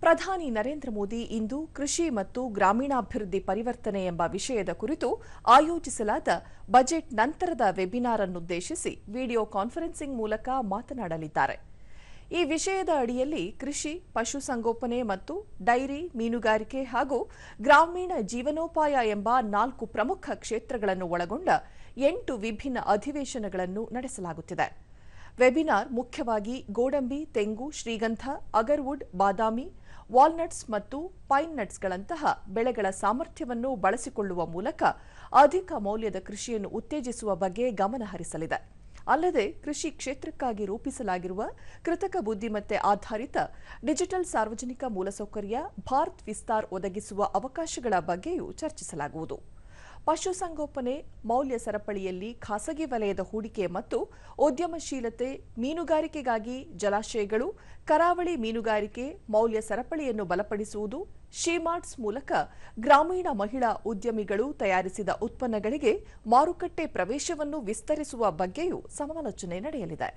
ಪ್ರಧಾನಿ ನರೇಂದ್ರ ಮೋದಿ ಇಂದು ಕೃಷಿ ಮತ್ತು ಗ್ರಾಮೀಣಾಭಿವೃದ್ಧಿ ಪರಿವರ್ತನೆ ಎಂಬ ವಿಷಯದ ಕುರಿತು ಆಯೋಜಿಸಲಾದ ಬಜೆಟ್ ನಂತರದ ವೆಬಿನಾರ್ ಅನ್ನುದ್ದೇಶಿಸಿ ವಿಡಿಯೋ ಕಾನ್ಫರೆನ್ಸಿಂಗ್ ಮೂಲಕ ಮಾತನಾಡಲಿದ್ದಾರೆ. ಈ ವಿಷಯದ ಅಡಿಯಲ್ಲಿ ಕೃಷಿ, ಪಶುಸಂಗೋಪನೆ ಮತ್ತು ಡೈರಿ, ಮೀನುಗಾರಿಕೆ ಹಾಗೂ ಗ್ರಾಮೀಣ ಜೀವನೋಪಾಯ ಎಂಬ 4 ಪ್ರಮುಖ ಕ್ಷೇತ್ರಗಳನ್ನು ಒಳಗೊಂಡ 8 ವಿಭಿನ್ನ ಅಧಿವೇಶನಗಳನ್ನು ನಡೆಸಲಾಗುತ್ತಿದೆ. ವೆಬಿನಾರ್ ಮುಖ್ಯವಾಗಿ ಗೋಡಂಬಿ, ತೆಂಗು, ಶ್ರೀಗಂಧ, ಅಗರ್ವುಡ್, ಬಾದಾಮಿ, ವಾಲ್ನಟ್ಸ್ ಮತ್ತು ಪೈನ್ ನಟ್ಸ್ಗಳಂತಹ ಬೆಳೆಗಳ ಸಾಮರ್ಥ್ಯವನ್ನು ಬಳಸಿಕೊಳ್ಳುವ ಮೂಲಕ ಅಧಿಕ ಮೌಲ್ಯದ ಕೃಷಿಯನ್ನು ಉತ್ತೇಜಿಸುವ ಬಗ್ಗೆ ಗಮನ ಹರಿಸಲಿದೆ. ಅಲ್ಲದೆ ಕೃಷಿ ಕ್ಷೇತ್ರಕ್ಕಾಗಿ ರೂಪಿಸಲಾಗಿರುವ ಕೃತಕ ಬುದ್ಧಿಮತ್ತೆ ಆಧಾರಿತ ಡಿಜಿಟಲ್ ಸಾರ್ವಜನಿಕ ಮೂಲಸೌಕರ್ಯ ಭಾರತ್ ವಿಸ್ತಾರ್ ಒದಗಿಸುವ ಅವಕಾಶಗಳ ಬಗ್ಗೆಯೂ ಚರ್ಚಿಸಲಾಗುವುದು. ಪಶುಸಂಗೋಪನೆ, ಮೌಲ್ಯ ಸರಪಳಿಯಲ್ಲಿ ಖಾಸಗಿ ವಲಯದ ಹೂಡಿಕೆ ಮತ್ತು ಉದ್ಯಮಶೀಲತೆ, ಮೀನುಗಾರಿಕೆಗಾಗಿ ಜಲಾಶಯಗಳು, ಕರಾವಳಿ ಮೀನುಗಾರಿಕೆ ಮೌಲ್ಯ ಸರಪಳಿಯನ್ನು ಬಲಪಡಿಸುವುದು, ಶೀಮಾರ್ಟ್ಸ್ ಮೂಲಕ ಗ್ರಾಮೀಣ ಮಹಿಳಾ ಉದ್ಯಮಿಗಳು ತಯಾರಿಸಿದ ಉತ್ಪನ್ನಗಳಿಗೆ ಮಾರುಕಟ್ಟೆ ಪ್ರವೇಶವನ್ನು ವಿಸ್ತರಿಸುವ ಬಗ್ಗೆಯೂ ಸಮಾಲೋಚನೆ ನಡೆಯಲಿದೆ.